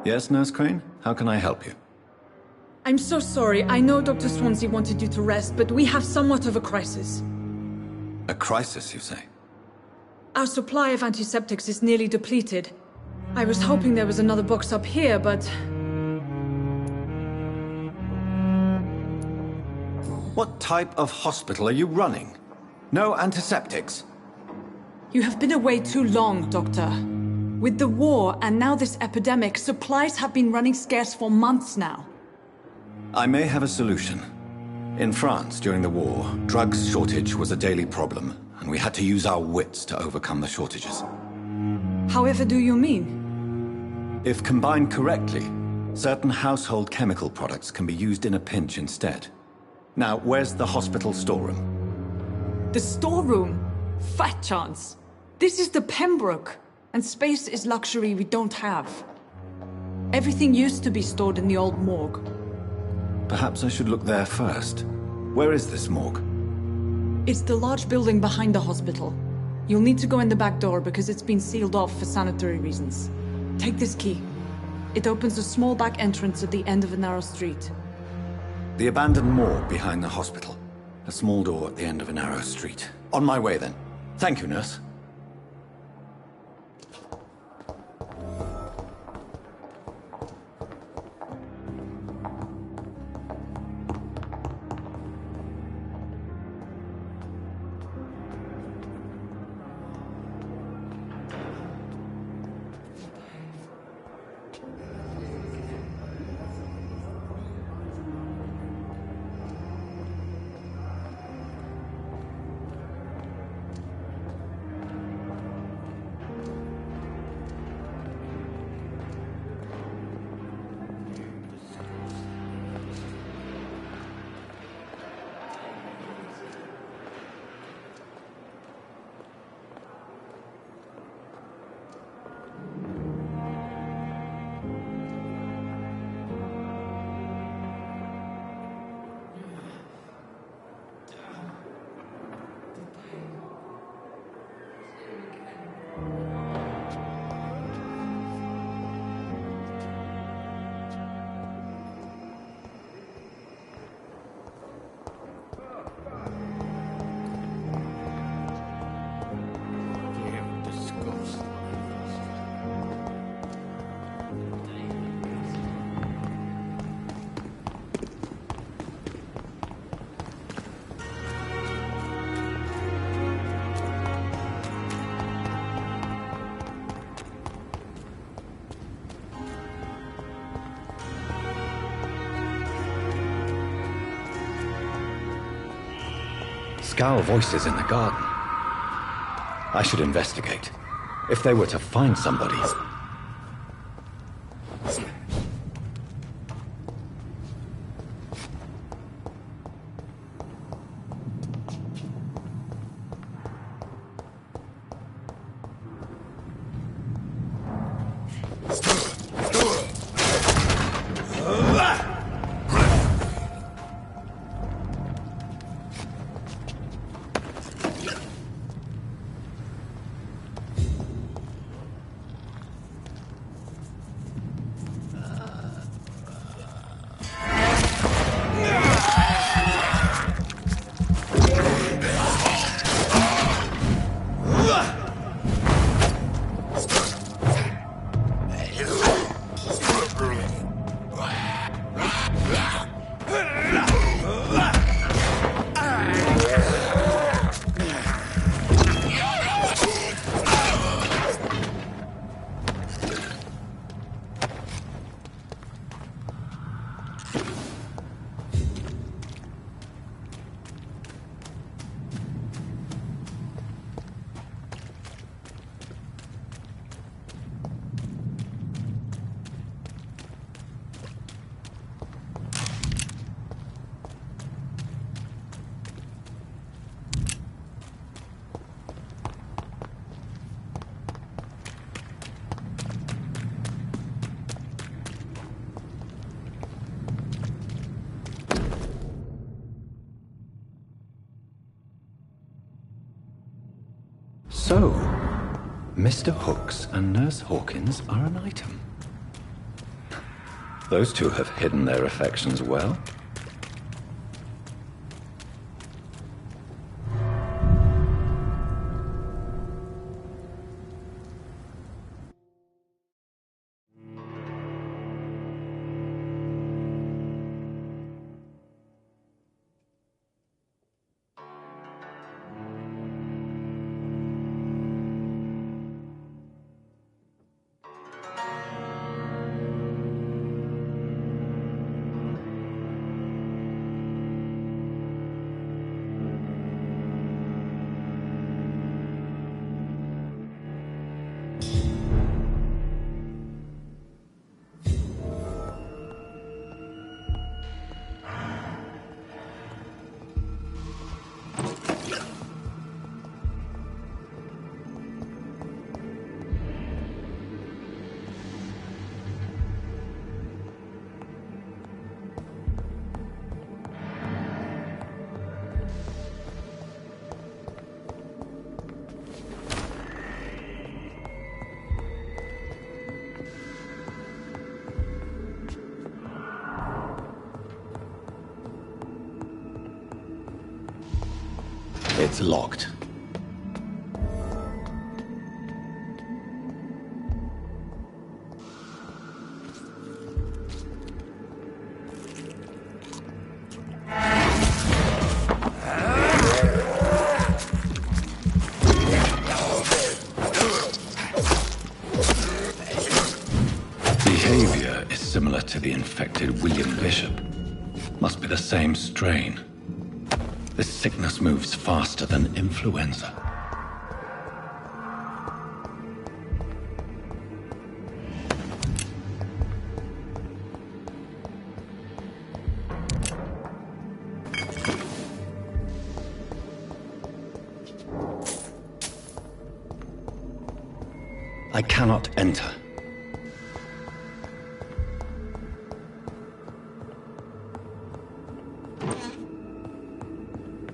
Yes, Nurse Crane? How can I help you? I'm so sorry. I know Dr. Swansea wanted you to rest, but we have somewhat of a crisis. A crisis, you say? Our supply of antiseptics is nearly depleted. I was hoping there was another box up here, but... What type of hospital are you running? No antiseptics? You have been away too long, Doctor. With the war and now this epidemic, supplies have been running scarce for months now. I may have a solution. In France, during the war, drugs shortage was a daily problem, and we had to use our wits to overcome the shortages. However do you mean? If combined correctly, certain household chemical products can be used in a pinch instead. Now, where's the hospital storeroom? The storeroom? Fat chance. This is the Pembroke, and space is luxury we don't have. Everything used to be stored in the old morgue. Perhaps I should look there first. Where is this morgue? It's the large building behind the hospital. You'll need to go in the back door because it's been sealed off for sanitary reasons. Take this key. It opens a small back entrance at the end of a narrow street. The abandoned morgue behind the hospital. A small door at the end of a narrow street. On my way, then. Thank you, nurse. Scowl voices in the garden. I should investigate. If they were to find somebody... So, Mr. Hooks and Nurse Hawkins are an item. Those two have hidden their affections well. It's locked. Behavior is similar to the infected William Bishop. Must be the same strain. This sickness moves faster than influenza. I cannot enter.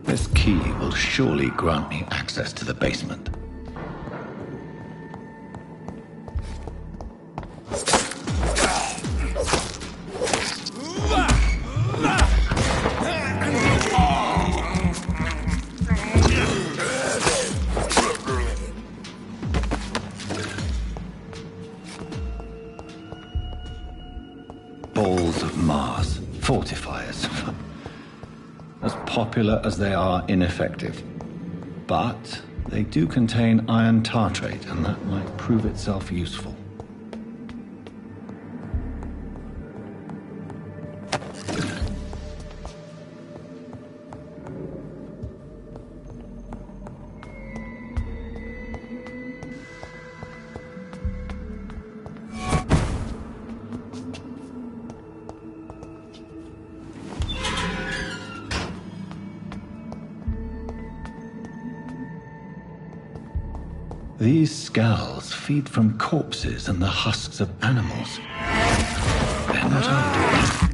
This key will surely grant me access to the basement. Balls of Mars, fortifiers. As popular as they are ineffective. But they do contain iron tartrate, and that might prove itself useful. These skulls feed from corpses and the husks of animals. They're not ideal.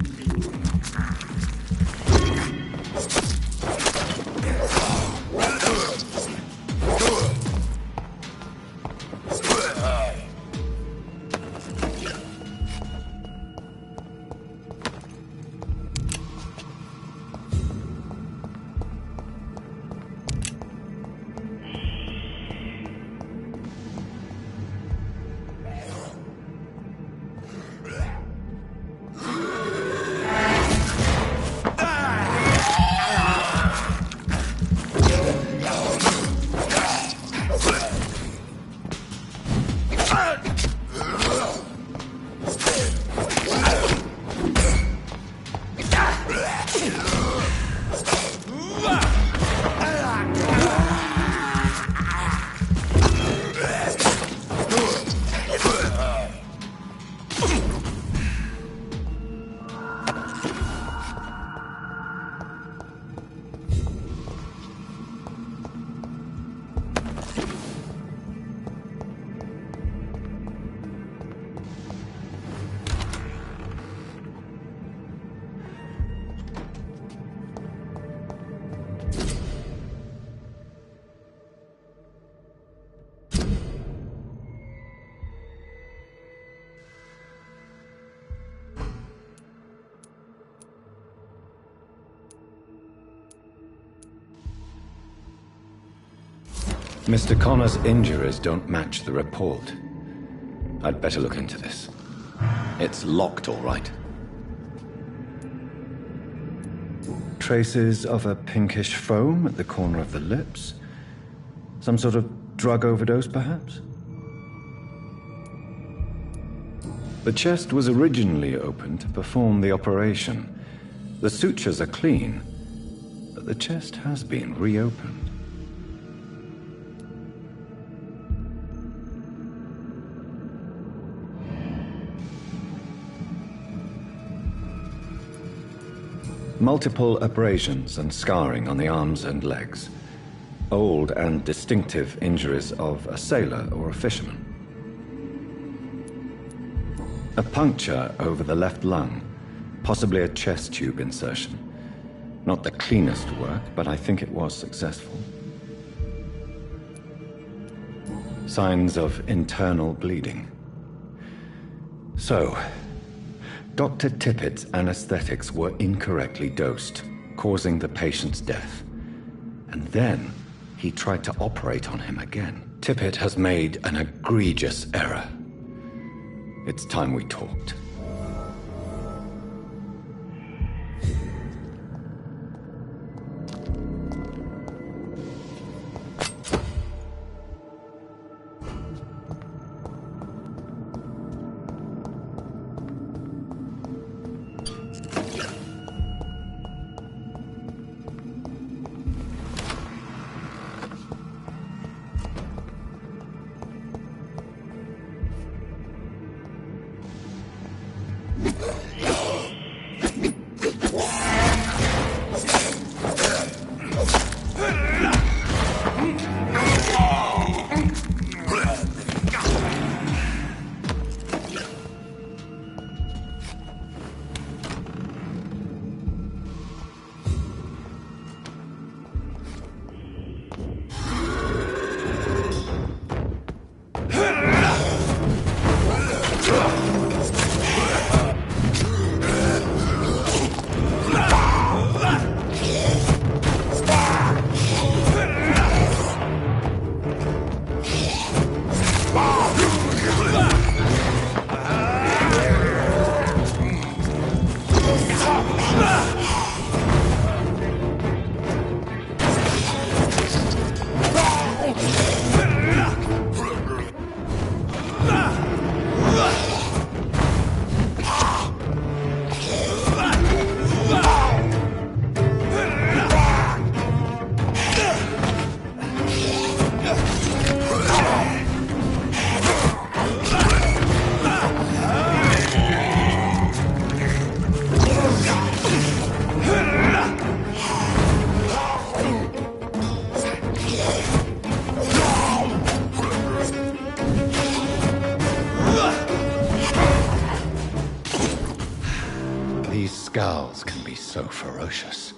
Mr. Connor's injuries don't match the report. I'd better look into this. It's locked, all right. Traces of a pinkish foam at the corner of the lips. Some sort of drug overdose, perhaps? The chest was originally open to perform the operation. The sutures are clean, but the chest has been reopened. Multiple abrasions and scarring on the arms and legs. Old and distinctive injuries of a sailor or a fisherman. A puncture over the left lung, possibly a chest tube insertion. Not the cleanest work, but I think it was successful. Signs of internal bleeding. So, Dr. Tippett's anesthetics were incorrectly dosed, causing the patient's death. And then he tried to operate on him again. Tippett has made an egregious error. It's time we talked. Scowls can be so ferocious.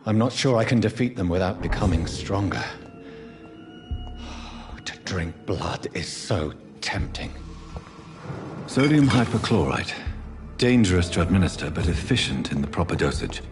I'm not sure I can defeat them without becoming stronger. To drink blood is so tempting. Sodium hypochlorite. Dangerous to administer, but efficient in the proper dosage.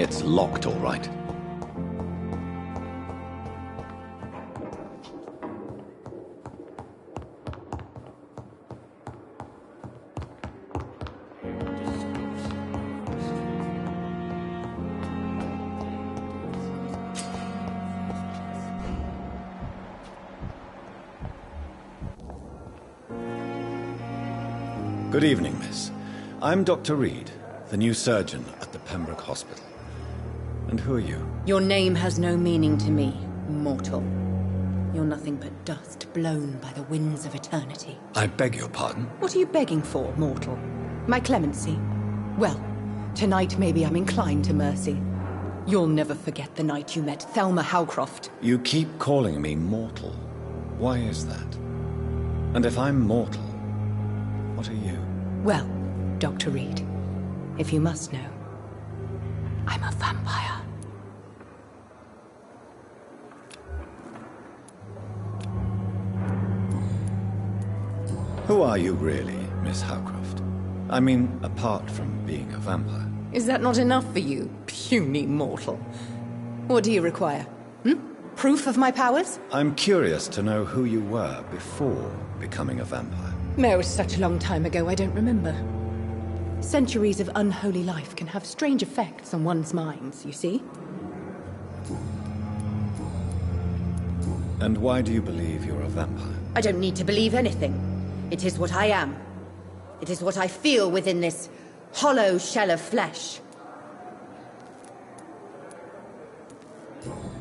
It's locked, all right. Good evening, miss. I'm Dr. Reed, the new surgeon at the Pembroke Hospital. And who are you? Your name has no meaning to me, mortal. You're nothing but dust blown by the winds of eternity. I beg your pardon? What are you begging for, mortal? My clemency? Well, tonight maybe I'm inclined to mercy. You'll never forget the night you met Thelma Howcroft. You keep calling me mortal. Why is that? And if I'm mortal, what are you? Well, Dr. Reed, if you must know, I'm a vampire. Who are you really, Miss Howcroft? I mean, apart from being a vampire. Is that not enough for you, puny mortal? What do you require? Proof of my powers? I'm curious to know who you were before becoming a vampire. No, it was such a long time ago, I don't remember. Centuries of unholy life can have strange effects on one's minds, you see? And why do you believe you're a vampire? I don't need to believe anything. It is what I am. It is what I feel within this hollow shell of flesh.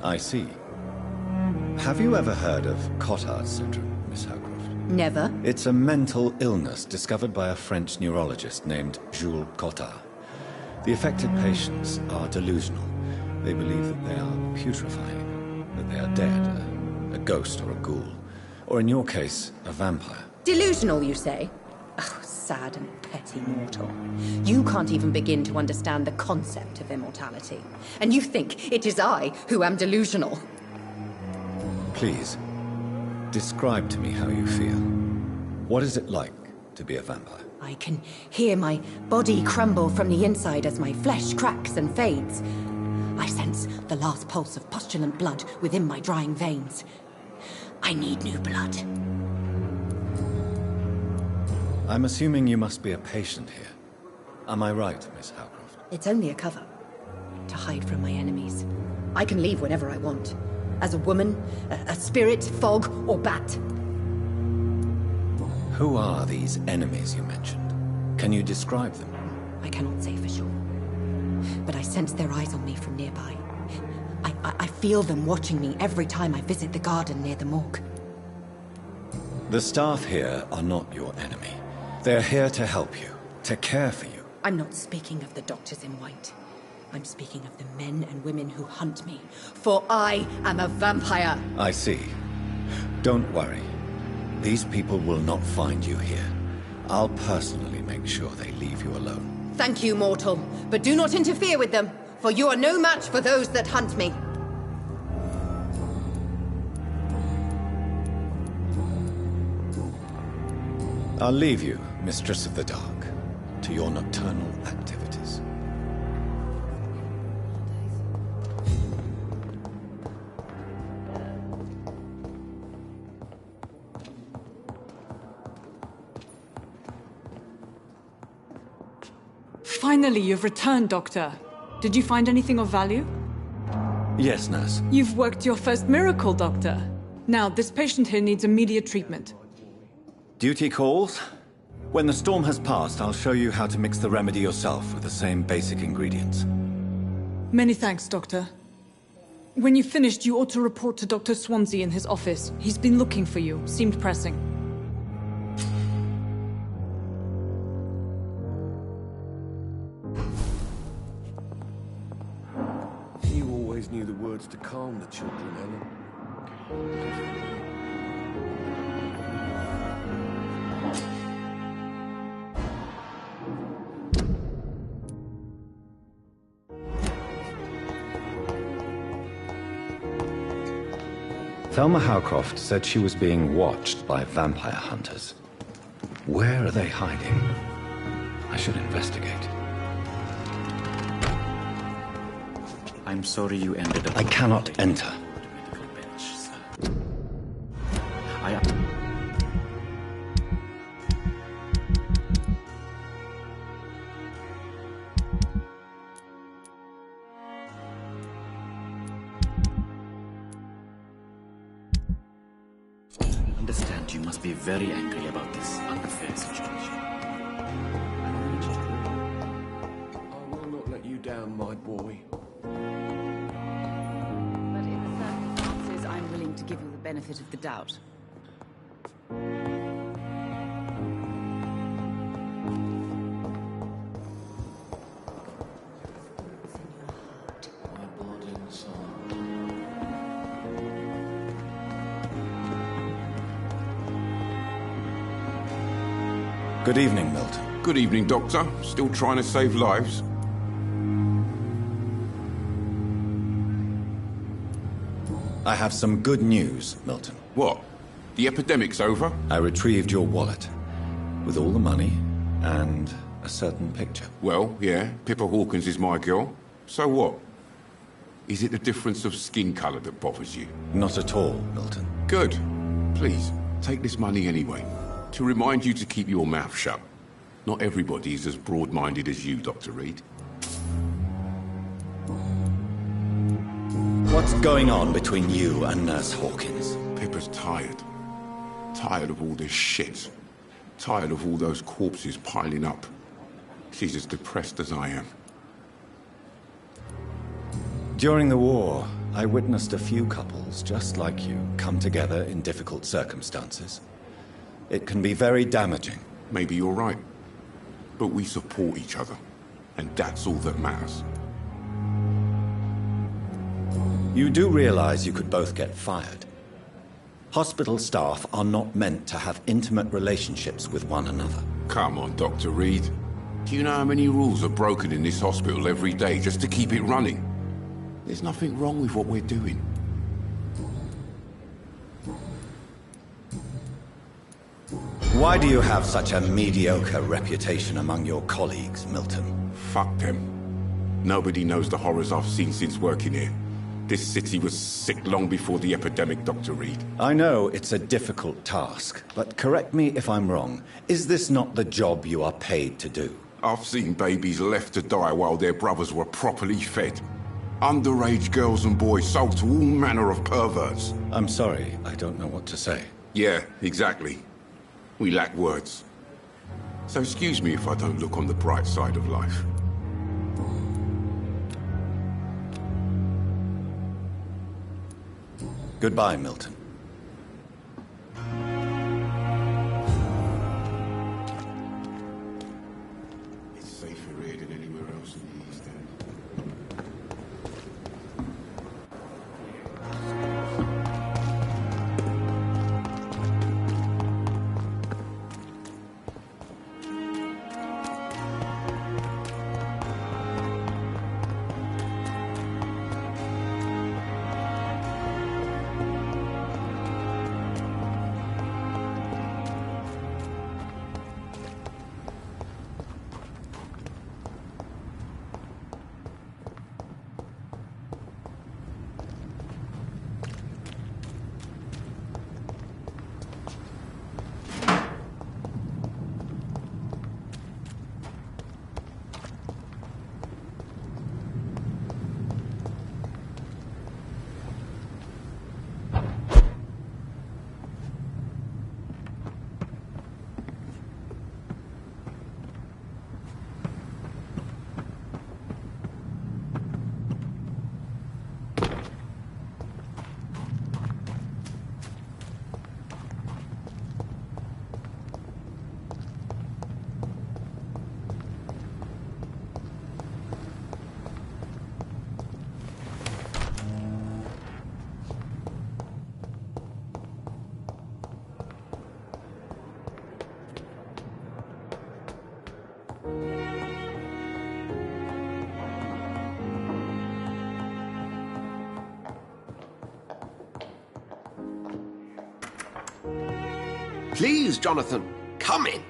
I see. Have you ever heard of Cotard's syndrome, Miss Howcroft? Never. It's a mental illness discovered by a French neurologist named Jules Cotard. The affected patients are delusional. They believe that they are putrefying, that they are dead, a ghost or a ghoul, or in your case, a vampire. Delusional, you say? Oh, sad and petty mortal. You can't even begin to understand the concept of immortality. And you think it is I who am delusional. Please, describe to me how you feel. What is it like to be a vampire? I can hear my body crumble from the inside as my flesh cracks and fades. I sense the last pulse of postulant blood within my drying veins. I need new blood. I'm assuming you must be a patient here. Am I right, Miss Howcroft? It's only a cover. To hide from my enemies. I can leave whenever I want. As a woman, a spirit, fog, or bat. Who are these enemies you mentioned? Can you describe them? I cannot say for sure. But I sense their eyes on me from nearby. I feel them watching me every time I visit the garden near the morgue. The staff here are not your enemy. They're here to help you, to care for you. I'm not speaking of the doctors in white. I'm speaking of the men and women who hunt me, for I am a vampire. I see. Don't worry. These people will not find you here. I'll personally make sure they leave you alone. Thank you, mortal, but do not interfere with them, for you are no match for those that hunt me. I'll leave you, Mistress of the Dark, to your nocturnal activities. Finally, you've returned, Doctor. Did you find anything of value? Yes, nurse. You've worked your first miracle, Doctor. Now, this patient here needs immediate treatment. Duty calls. When the storm has passed, I'll show you how to mix the remedy yourself with the same basic ingredients. Many thanks, Doctor. When you've finished, you ought to report to Dr. Swansea in his office. He's been looking for you. Seemed pressing. You always knew the words to calm the children, Helen. Thelma Howcroft said she was being watched by vampire hunters. Where are they hiding? I should investigate. I'm sorry you ended up... I cannot enter. I... understand you must be very angry about this unfair situation. I will not let you down, my boy. But in the circumstances, I'm willing to give you the benefit of the doubt. Good evening, Milton. Good evening, Doctor. Still trying to save lives? I have some good news, Milton. What? The epidemic's over? I retrieved your wallet with all the money and a certain picture. Well, yeah, Pippa Hawkins is my girl. So what? Is it the difference of skin colour that bothers you? Not at all, Milton. Good. Please, take this money anyway. To remind you to keep your mouth shut. Not everybody is as broad-minded as you, Dr. Reed. What's going on between you and Nurse Hawkins? Pippa's tired. Tired of all this shit. Tired of all those corpses piling up. She's as depressed as I am. During the war, I witnessed a few couples just like you come together in difficult circumstances. It can be very damaging. Maybe you're right. But we support each other. And that's all that matters. You do realize you could both get fired. Hospital staff are not meant to have intimate relationships with one another. Come on, Dr. Reed. Do you know how many rules are broken in this hospital every day just to keep it running? There's nothing wrong with what we're doing. Why do you have such a mediocre reputation among your colleagues, Milton? Fuck them. Nobody knows the horrors I've seen since working here. This city was sick long before the epidemic, Dr. Reed. I know it's a difficult task, but correct me if I'm wrong. Is this not the job you are paid to do? I've seen babies left to die while their brothers were properly fed. Underage girls and boys sold to all manner of perverts. I'm sorry, I don't know what to say. Yeah, exactly. We lack words. So excuse me if I don't look on the bright side of life. Goodbye, Milton. It's safer here than anywhere else in the East End. Please, Jonathan, come in.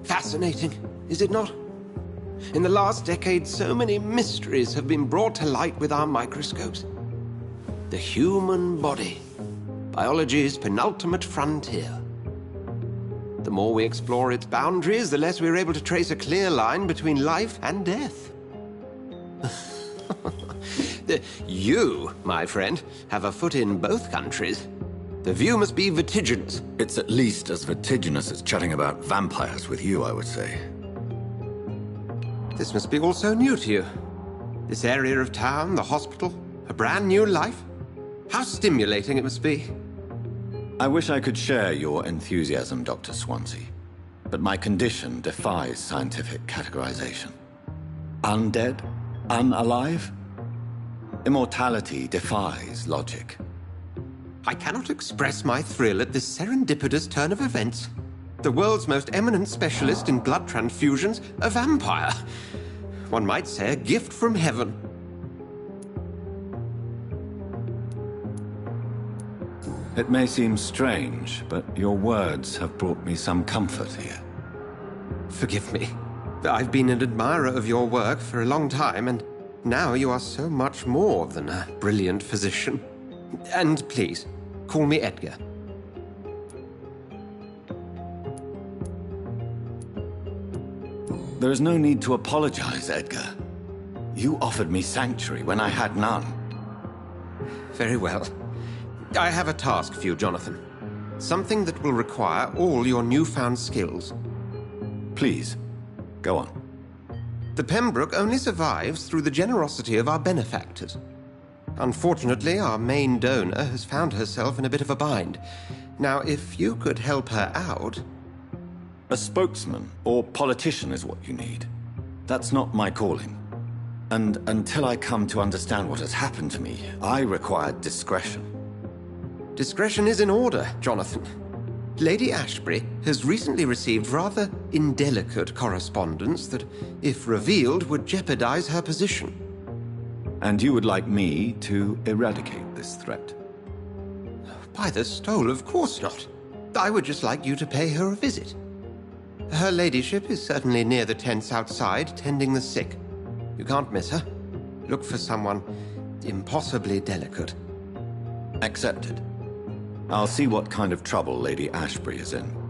Fascinating, is it not? In the last decade, so many mysteries have been brought to light with our microscopes. The human body, biology's penultimate frontier. The more we explore its boundaries, the less we're able to trace a clear line between life and death. You, my friend, have a foot in both countries. The view must be vertiginous. It's at least as vertiginous as chatting about vampires with you, I would say. This must be all so new to you. This area of town, the hospital, a brand new life. How stimulating it must be. I wish I could share your enthusiasm, Dr. Swansea, but my condition defies scientific categorization. Undead? Unalive? Immortality defies logic. I cannot express my thrill at this serendipitous turn of events. The world's most eminent specialist in blood transfusions, a vampire. One might say a gift from heaven. It may seem strange, but your words have brought me some comfort here. Forgive me. I've been an admirer of your work for a long time, and now you are so much more than a brilliant physician. And please, call me Edgar. There is no need to apologize, Edgar. You offered me sanctuary when I had none. Very well. I have a task for you, Jonathan. Something that will require all your newfound skills. Please, go on. The Pembroke only survives through the generosity of our benefactors. Unfortunately, our main donor has found herself in a bit of a bind. Now, if you could help her out... A spokesman or politician is what you need. That's not my calling. And until I come to understand what has happened to me, I require discretion. Discretion is in order, Jonathan. Lady Ashbury has recently received rather indelicate correspondence that, if revealed, would jeopardize her position. And you would like me to eradicate this threat? By the stole, of course not. I would just like you to pay her a visit. Her ladyship is certainly near the tents outside, tending the sick. You can't miss her. Look for someone impossibly delicate. Accepted. I'll see what kind of trouble Lady Ashbury is in.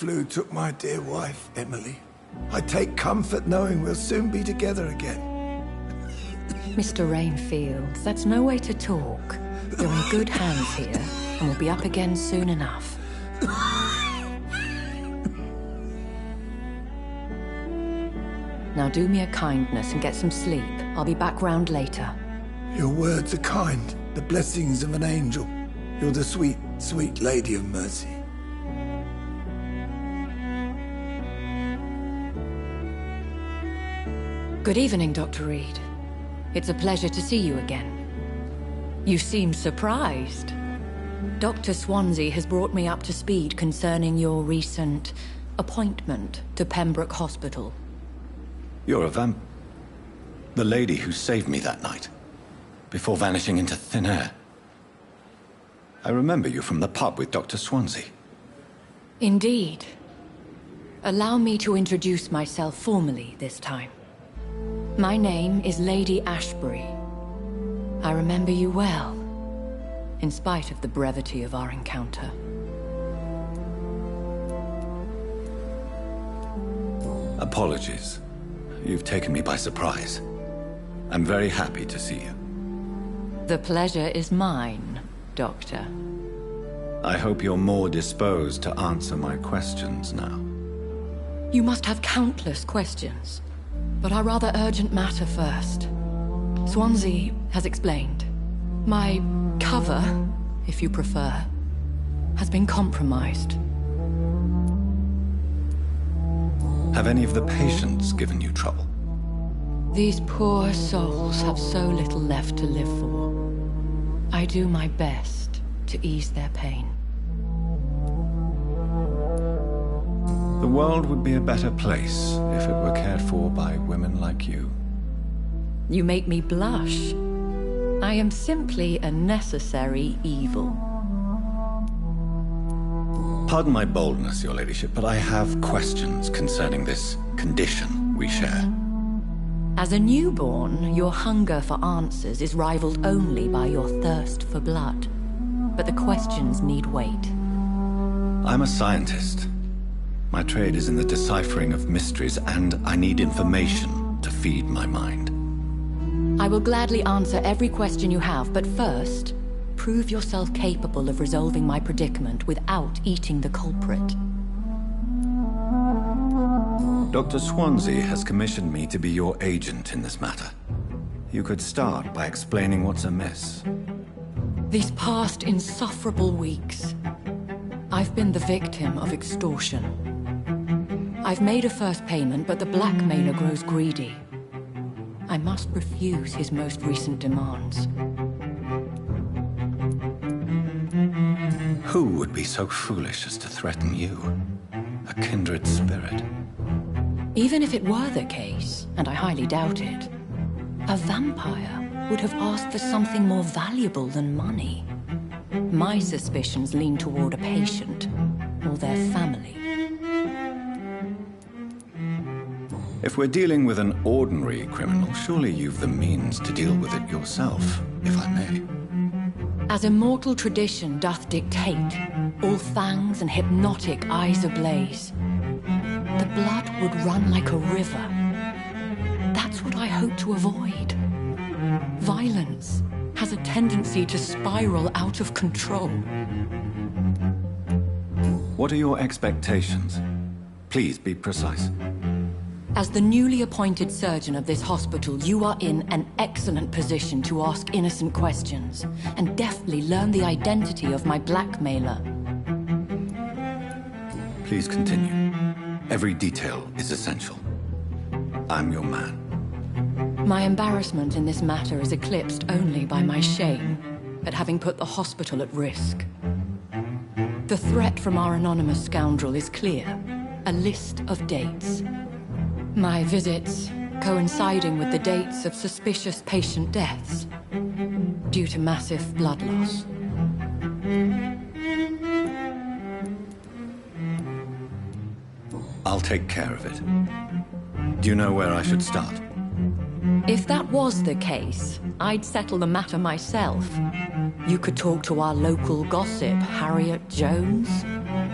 flu took my dear wife, Emily. I take comfort knowing we'll soon be together again. Mr. Rainfield, that's no way to talk. You're in good hands here, and we'll be up again soon enough. Now do me a kindness and get some sleep. I'll be back round later. Your words are kind, the blessings of an angel. You're the sweet, sweet Lady of Mercy. Good evening, Dr. Reed. It's a pleasure to see you again. You seem surprised. Dr. Swansea has brought me up to speed concerning your recent appointment to Pembroke Hospital. You're a the lady who saved me that night, before vanishing into thin air. I remember you from the pub with Dr. Swansea. Indeed. Allow me to introduce myself formally this time. My name is Lady Ashbury. I remember you well, in spite of the brevity of our encounter. Apologies. You've taken me by surprise. I'm very happy to see you. The pleasure is mine, Doctor. I hope you're more disposed to answer my questions now. You must have countless questions, but our rather urgent matter first. Swansea has explained. My cover, if you prefer, has been compromised. Have any of the patients given you trouble? These poor souls have so little left to live for. I do my best to ease their pain. The world would be a better place if it were cared for by women like you. You make me blush. I am simply a necessary evil. Pardon my boldness, your ladyship, but I have questions concerning this condition we share. As a newborn, your hunger for answers is rivaled only by your thirst for blood. But the questions need wait. I'm a scientist. My trade is in the deciphering of mysteries, and I need information to feed my mind. I will gladly answer every question you have, but first, prove yourself capable of resolving my predicament without eating the culprit. Dr. Swansea has commissioned me to be your agent in this matter. You could start by explaining what's amiss. These past insufferable weeks, I've been the victim of extortion. I've made a first payment, but the blackmailer grows greedy. I must refuse his most recent demands. Who would be so foolish as to threaten you? A kindred spirit. Even if it were the case, and I highly doubt it, a vampire would have asked for something more valuable than money. My suspicions lean toward a patient or their family. If we're dealing with an ordinary criminal, surely you've the means to deal with it yourself, if I may. As immortal tradition doth dictate, all fangs and hypnotic eyes ablaze, the blood would run like a river. That's what I hope to avoid. Violence has a tendency to spiral out of control. What are your expectations? Please be precise. As the newly appointed surgeon of this hospital, you are in an excellent position to ask innocent questions and deftly learn the identity of my blackmailer. Please continue. Every detail is essential. I'm your man. My embarrassment in this matter is eclipsed only by my shame at having put the hospital at risk. The threat from our anonymous scoundrel is clear. A list of dates. My visits coinciding with the dates of suspicious patient deaths due to massive blood loss. I'll take care of it. Do you know where I should start? If that was the case, I'd settle the matter myself. You could talk to our local gossip, Harriet Jones.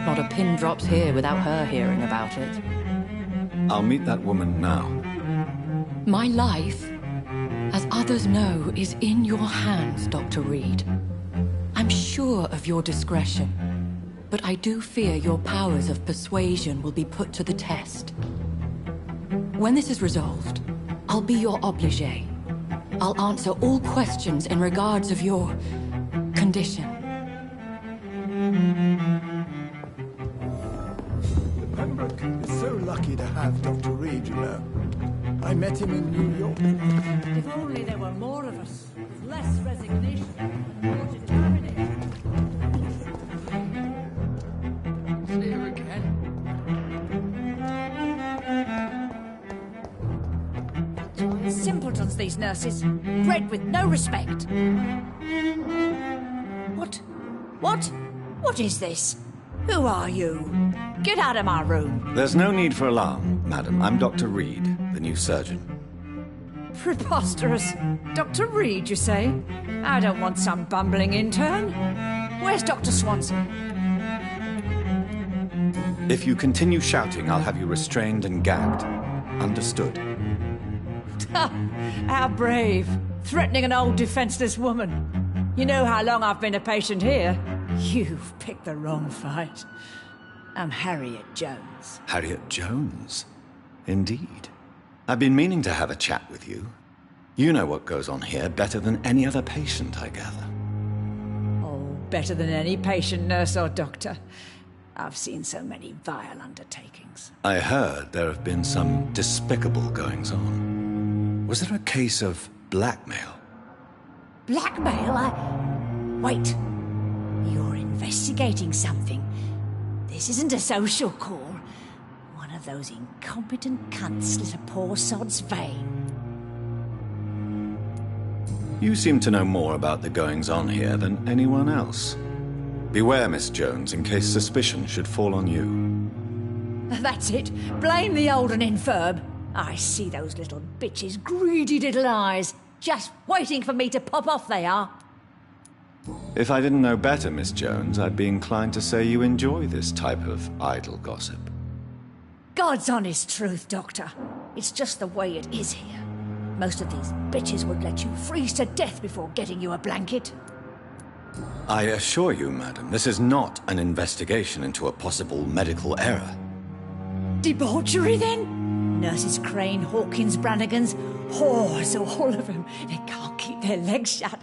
Not a pin drops here without her hearing about it. I'll meet that woman now. My life, as others know, is in your hands, Dr. Reed. I'm sure of your discretion, but I do fear your powers of persuasion will be put to the test. When this is resolved, I'll be your obligé. I'll answer all questions in regards of your condition. Pembroke is so lucky to have Dr. Reed, you know. I met him in New York. If only there were more of us, with less resignation, more determination. See you again. Simpletons, these nurses. Bred with no respect. What is this? Who are you? Get out of my room. There's no need for alarm, madam. I'm Dr. Reed, the new surgeon. Preposterous. Dr. Reed, you say? I don't want some bumbling intern. Where's Dr. Swanson? If you continue shouting, I'll have you restrained and gagged. Understood? How brave. Threatening an old defenseless woman. You know how long I've been a patient here? You've picked the wrong fight. I'm Harriet Jones. Harriet Jones? Indeed. I've been meaning to have a chat with you. You know what goes on here better than any other patient, I gather. Oh, better than any patient, nurse or doctor. I've seen so many vile undertakings. I heard there have been some despicable goings-on. Was there a case of blackmail? Blackmail? Wait. You're investigating something. This isn't a social call. One of those incompetent cunts slit a poor sod's vein. You seem to know more about the goings-on here than anyone else. Beware, Miss Jones, in case suspicion should fall on you. That's it. Blame the old and infirm. I see those little bitches' greedy little eyes. Just waiting for me to pop off, they are. If I didn't know better, Miss Jones, I'd be inclined to say you enjoy this type of idle gossip. God's honest truth, Doctor. It's just the way it is here. Most of these bitches would let you freeze to death before getting you a blanket. I assure you, madam, this is not an investigation into a possible medical error. Debauchery, then? Nurses Crane, Hawkins, Brannigans, whores, all of them. They can't keep their legs shut.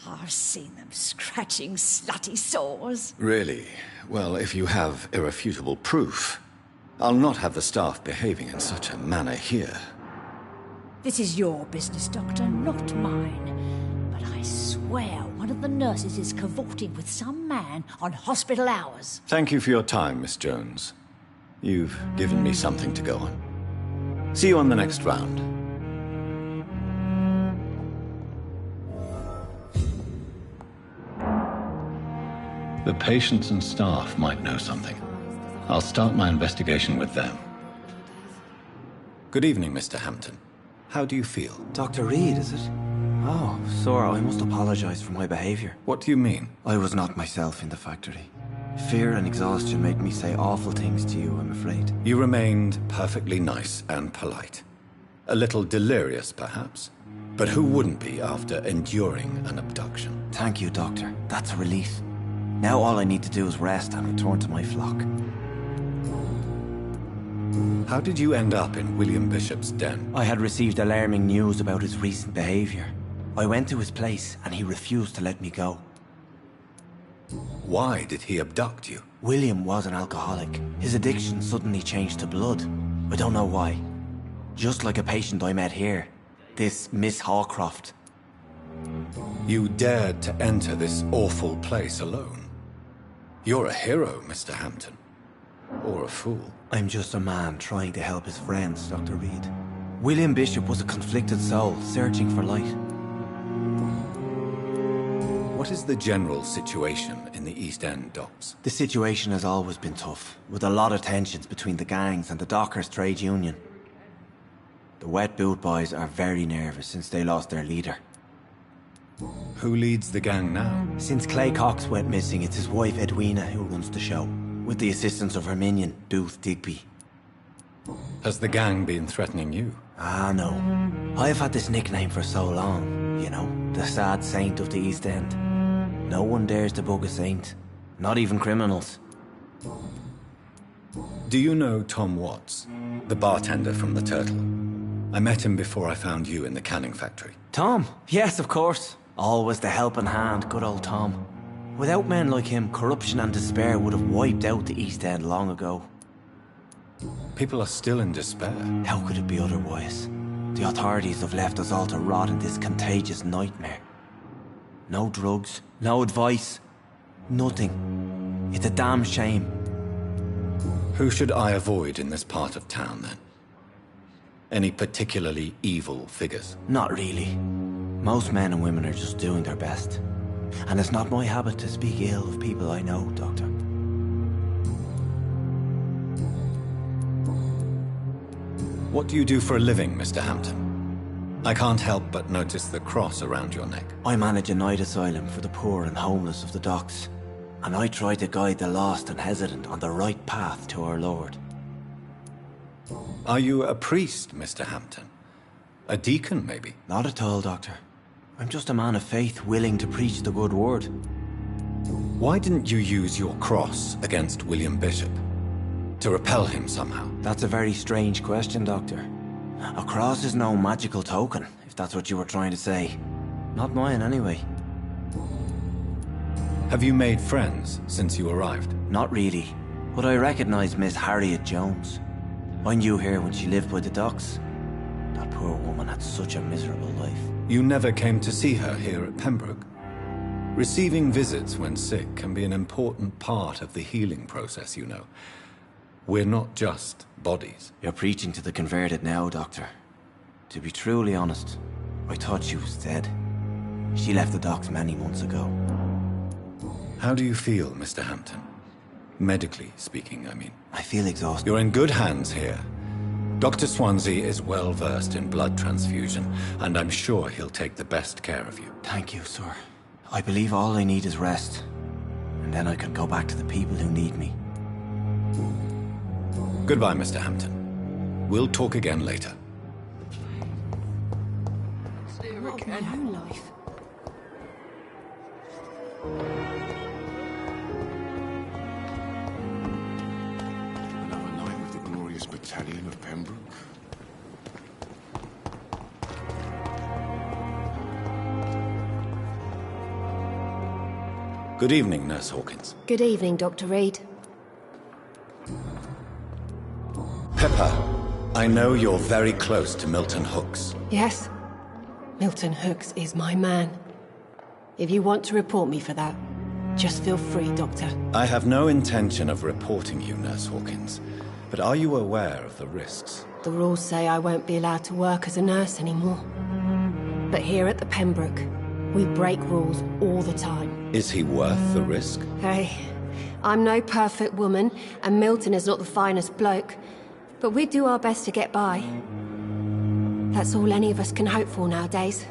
I've seen them scratching slutty sores. Really? Well, if you have irrefutable proof, I'll not have the staff behaving in such a manner here. This is your business, Doctor, not mine. But I swear one of the nurses is cavorting with some man on hospital hours. Thank you for your time, Miss Jones. You've given me something to go on. See you on the next round. The patients and staff might know something. I'll start my investigation with them. Good evening, Mr. Hampton. How do you feel? Dr. Reed, is it? Oh, sir, I must apologize for my behavior. What do you mean? I was not myself in the factory. Fear and exhaustion made me say awful things to you, I'm afraid. You remained perfectly nice and polite. A little delirious, perhaps. But who wouldn't be after enduring an abduction? Thank you, Doctor. That's a relief. Now all I need to do is rest and return to my flock. How did you end up in William Bishop's den? I had received alarming news about his recent behavior. I went to his place and he refused to let me go. Why did he abduct you? William was an alcoholic. His addiction suddenly changed to blood. I don't know why. Just like a patient I met here. This Miss Hawcroft. You dared to enter this awful place alone. You're a hero, Mr. Hampton. Or a fool. I'm just a man trying to help his friends, Dr. Reed. William Bishop was a conflicted soul, searching for light. What is the general situation in the East End docks? The situation has always been tough, with a lot of tensions between the gangs and the Dockers' trade union. The Wet Boot Boys are very nervous since they lost their leader. Who leads the gang now? Since Clay Cox went missing, it's his wife Edwina who runs the show. with the assistance of her minion, Booth Digby. Has the gang been threatening you? Ah, no. I've had this nickname for so long, you know, the sad saint of the East End. No one dares to bug a saint, not even criminals. Do you know Tom Watts, the bartender from the Turtle? I met him before I found you in the canning factory. Tom? Yes, of course. Always the helping hand, good old Tom. Without men like him, corruption and despair would have wiped out the East End long ago. People are still in despair. How could it be otherwise? The authorities have left us all to rot in this contagious nightmare. No drugs, no advice, nothing. It's a damn shame. Who should I avoid in this part of town, then? Any particularly evil figures? Not really. Most men and women are just doing their best. And it's not my habit to speak ill of people I know, Doctor. What do you do for a living, Mr. Hampton? I can't help but notice the cross around your neck. I manage a night asylum for the poor and homeless of the docks. And I try to guide the lost and hesitant on the right path to our Lord. Are you a priest, Mr. Hampton? A deacon, maybe? Not at all, Doctor. I'm just a man of faith willing to preach the good word. Why didn't you use your cross against William Bishop? To repel him somehow? That's a very strange question, Doctor. A cross is no magical token, if that's what you were trying to say. Not mine, anyway. Have you made friends since you arrived? Not really, but I recognize Miss Harriet Jones. I knew her when she lived by the docks. That poor woman had such a miserable life. You never came to see her here at Pembroke? Receiving visits when sick can be an important part of the healing process, you know. We're not just bodies. You're preaching to the converted now, Doctor. To be truly honest, I thought she was dead. She left the docks many months ago. How do you feel, Mr. Hampton? Medically speaking, I mean. I feel exhausted. You're in good hands here. Dr. Swansea is well versed in blood transfusion, and I'm sure he'll take the best care of you. Thank you, sir. I believe all I need is rest. And then I can go back to the people who need me. Goodbye, Mr. Hampton. We'll talk again later. What of my own life? Another night with the glorious battalion of Pembroke. Good evening, Nurse Hawkins. Good evening, Dr. Reed. Pepper, I know you're very close to Milton Hooks. Yes? Milton Hooks is my man. If you want to report me for that, just feel free, Doctor. I have no intention of reporting you, Nurse Hawkins, but are you aware of the risks? The rules say I won't be allowed to work as a nurse anymore. But here at the Pembroke, we break rules all the time. Is he worth the risk? Hey, I'm no perfect woman, and Milton is not the finest bloke, but we do our best to get by. That's all any of us can hope for nowadays.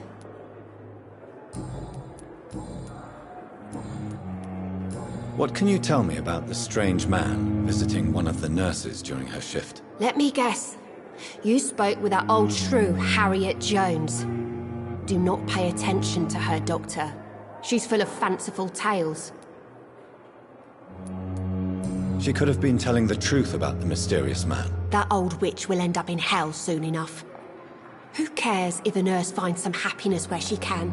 What can you tell me about the strange man visiting one of the nurses during her shift? Let me guess. You spoke with that old shrew, Harriet Jones. Do not pay attention to her, Doctor. She's full of fanciful tales. She could have been telling the truth about the mysterious man. That old witch will end up in hell soon enough. Who cares if a nurse finds some happiness where she can?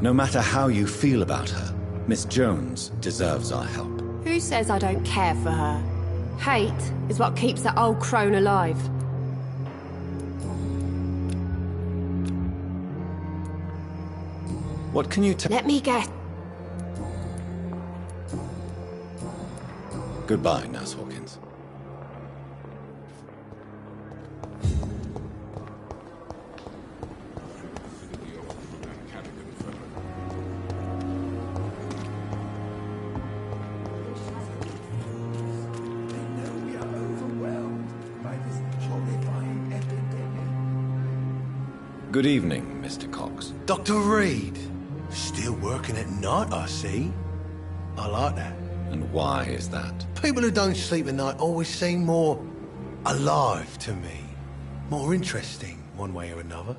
No matter how you feel about her, Miss Jones deserves our help. Who says I don't care for her? Hate is what keeps that old crone alive. What can you tell? Let me guess. Goodbye, Nurse Hawkins. Good evening, Mr. Cox. Dr. Reed. Still working at night, I see. I like that. And why is that? People who don't sleep at night always seem more alive to me. More interesting, one way or another.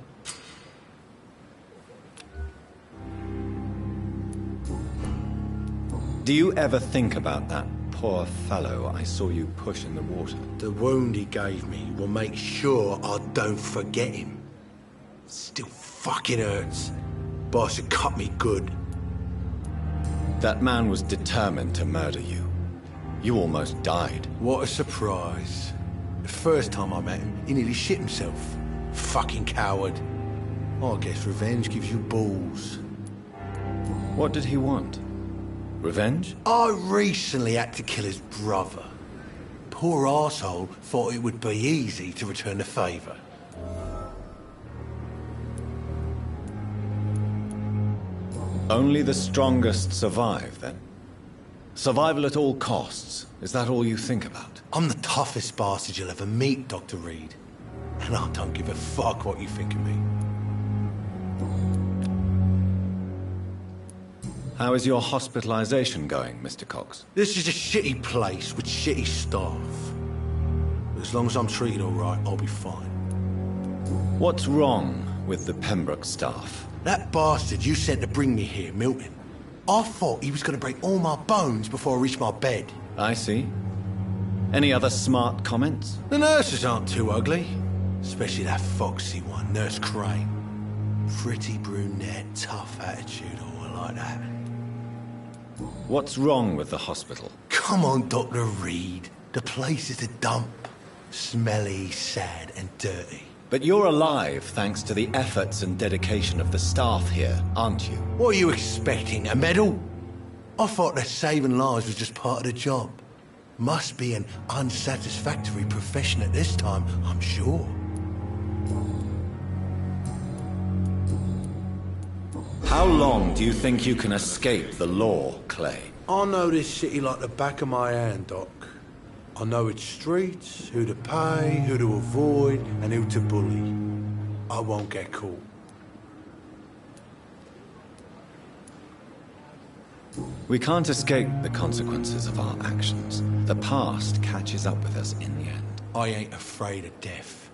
Do you ever think about that poor fellow I saw you push in the water? The wound he gave me will make sure I don't forget him. Still fucking hurts. Boss had cut me good. That man was determined to murder you. You almost died. What a surprise. The first time I met him, he nearly shit himself. Fucking coward. I guess revenge gives you balls. What did he want? Revenge? I recently had to kill his brother. Poor arsehole thought it would be easy to return the favour. Only the strongest survive, then? Survival at all costs. Is that all you think about? I'm the toughest bastard you'll ever meet, Dr. Reed. And I don't give a fuck what you think of me. How is your hospitalization going, Mr. Cox? This is a shitty place with shitty staff. As long as I'm treated all right, I'll be fine. What's wrong with the Pembroke staff? That bastard you sent to bring me here, Milton. I thought he was going to break all my bones before I reached my bed. I see. Any other smart comments? The nurses aren't too ugly. Especially that foxy one, Nurse Crane. Pretty brunette, tough attitude, all like that. What's wrong with the hospital? Come on, Dr. Reed. The place is a dump. Smelly, sad, and dirty. But you're alive thanks to the efforts and dedication of the staff here, aren't you? What are you expecting, a medal? I thought that saving lives was just part of the job. Must be an unsatisfactory profession at this time, I'm sure. How long do you think you can escape the law, Clay? I know this city like the back of my hand, Doc. I know its streets, who to pay, who to avoid, and who to bully. I won't get caught. We can't escape the consequences of our actions. The past catches up with us in the end. I ain't afraid of death.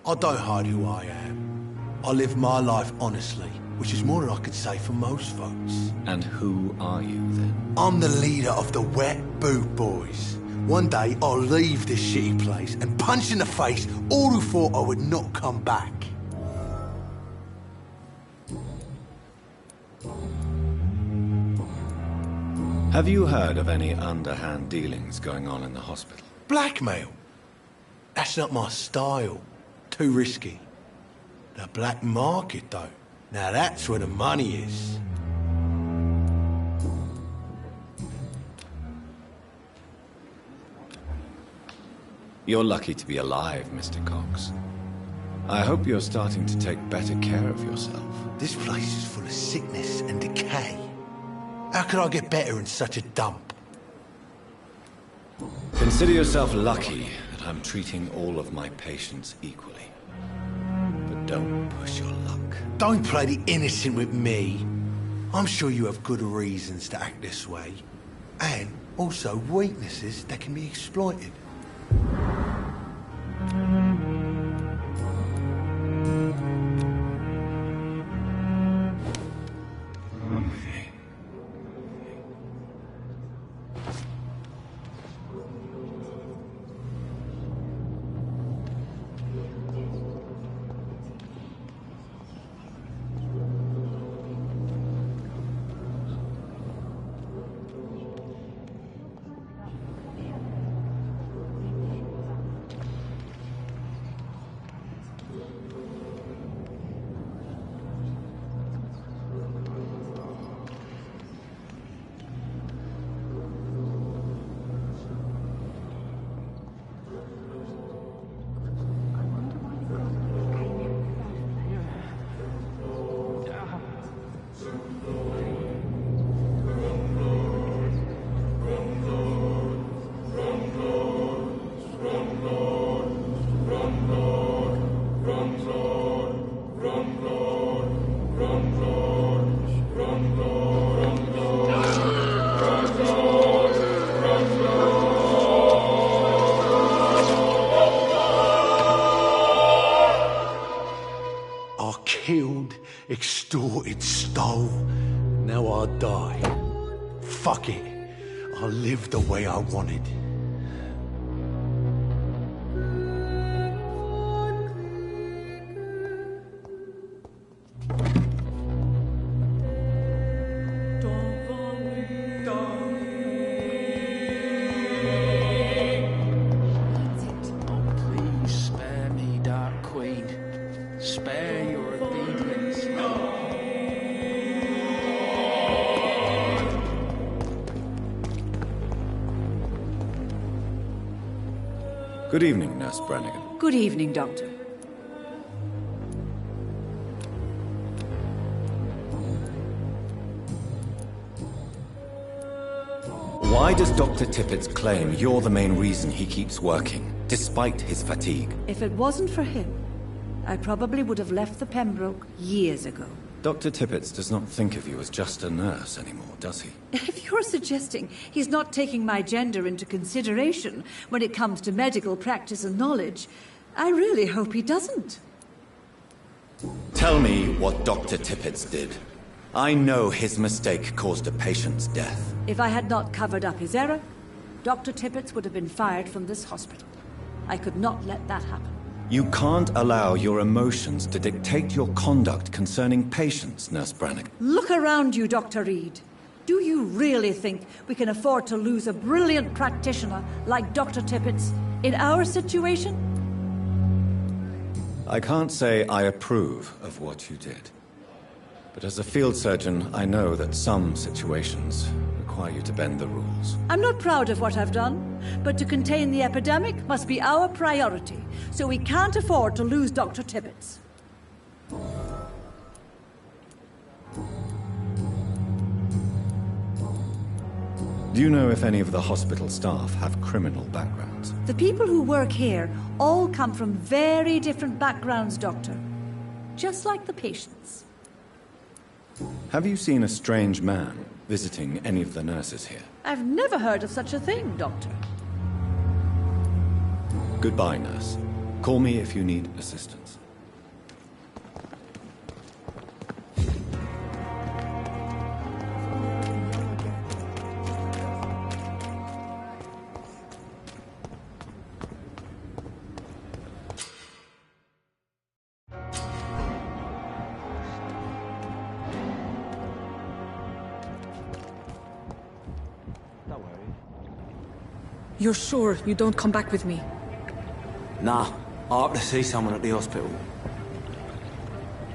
I don't hide who I am. I live my life honestly, which is more than I could say for most folks. And who are you, then? I'm the leader of the Wet Boot Boys. One day, I'll leave this shitty place and punch in the face all who thought I would not come back. Have you heard of any underhand dealings going on in the hospital? Blackmail? That's not my style. Too risky. The black market, though. Now that's where the money is. You're lucky to be alive, Mr. Cox. I hope you're starting to take better care of yourself. This place is full of sickness and decay. How could I get better in such a dump? Consider yourself lucky that I'm treating all of my patients equally. But don't push your luck. Don't play the innocent with me. I'm sure you have good reasons to act this way. And also weaknesses that can be exploited. I'll die. Fuck it. I'll live the way I wanted. Please spare me, Dark Queen. Spare your obedience. Good evening, Nurse Brannigan. Good evening, Doctor. Why does Dr. Tippett's claim you're the main reason he keeps working, despite his fatigue? If it wasn't for him, I probably would have left the Pembroke years ago. Dr. Tippett does not think of you as just a nurse anymore, does he? If you're suggesting he's not taking my gender into consideration when it comes to medical practice and knowledge, I really hope he doesn't. Tell me what Dr. Tippett did. I know his mistake caused a patient's death. If I had not covered up his error, Dr. Tippett would have been fired from this hospital. I could not let that happen. You can't allow your emotions to dictate your conduct concerning patients, Nurse Brannigan. Look around you, Dr. Reed. Do you really think we can afford to lose a brilliant practitioner like Dr. Tippett in our situation? I can't say I approve of what you did. But as a field surgeon, I know that some situations require you to bend the rules. I'm not proud of what I've done, but to contain the epidemic must be our priority, so we can't afford to lose Dr. Tippett. Do you know if any of the hospital staff have criminal backgrounds? The people who work here all come from very different backgrounds, Doctor. Just like the patients. Have you seen a strange man visiting any of the nurses here? I've never heard of such a thing, Doctor. Goodbye, nurse. Call me if you need assistance. You're sure you don't come back with me? Nah, I have to see someone at the hospital.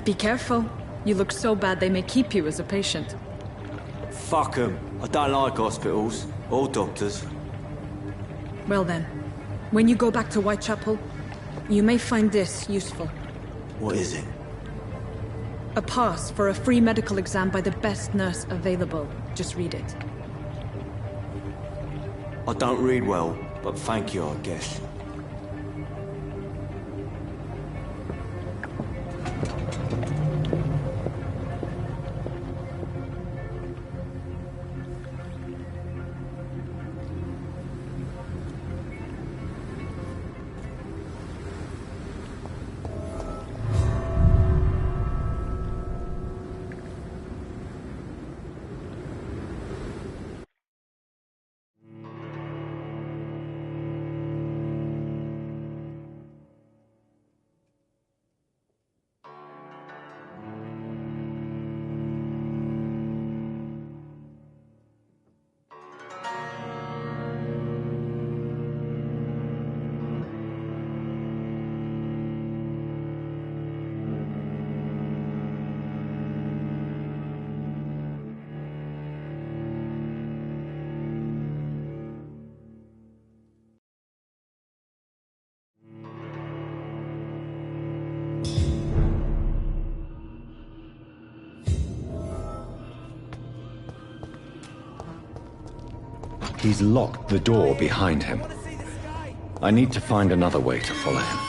Be careful. You look so bad they may keep you as a patient. Fuck 'em. I don't like hospitals. Or doctors. Well then, when you go back to Whitechapel, you may find this useful. What is it? A pass for a free medical exam by the best nurse available. Just read it. I don't read well, but thank you, I guess. He's locked the door behind him. I need to find another way to follow him.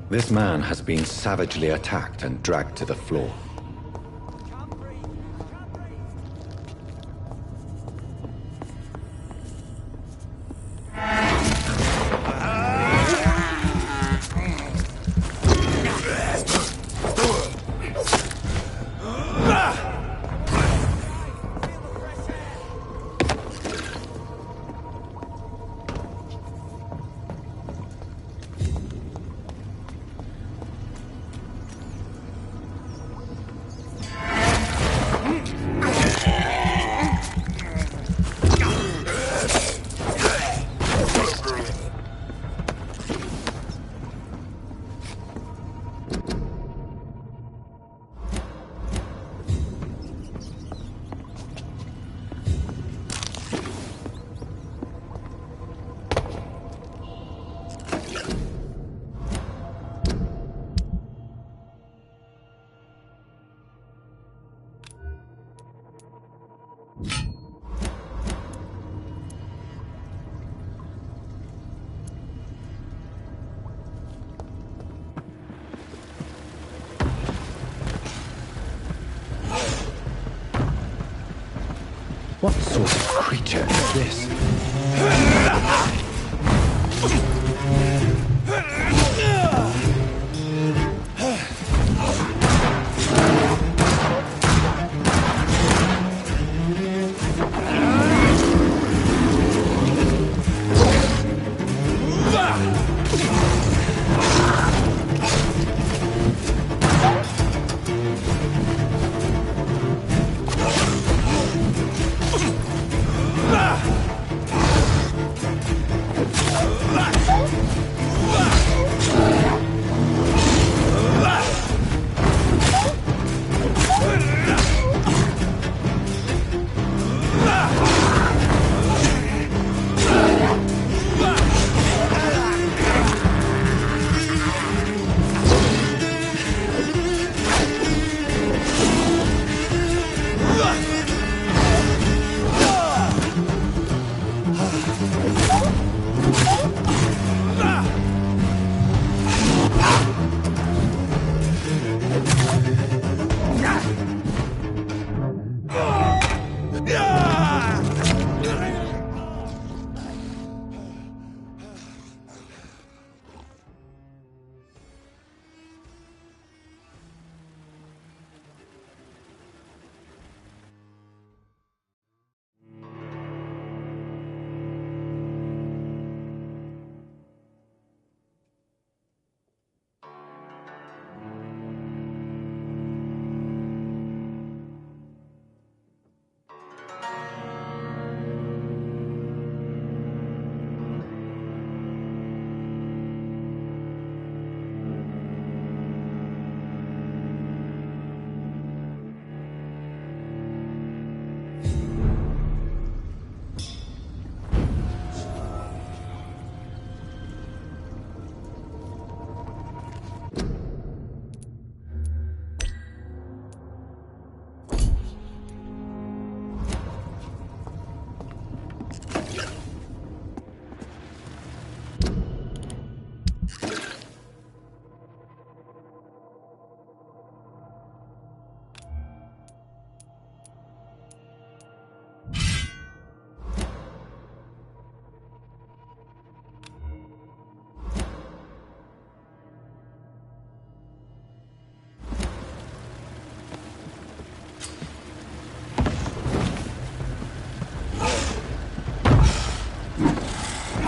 This man has been savagely attacked and dragged to the floor.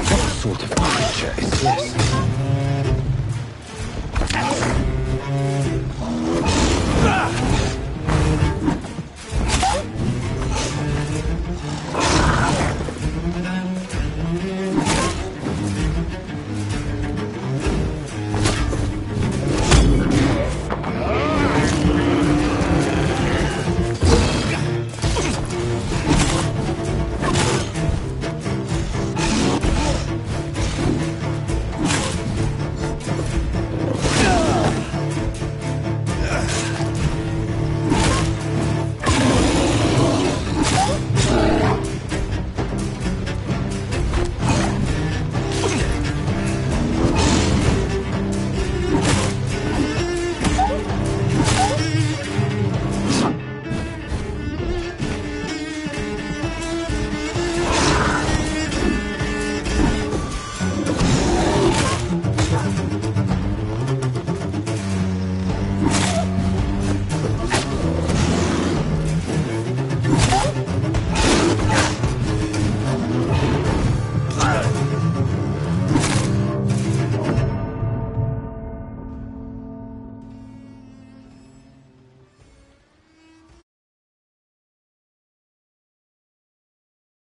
What sort of creature is this?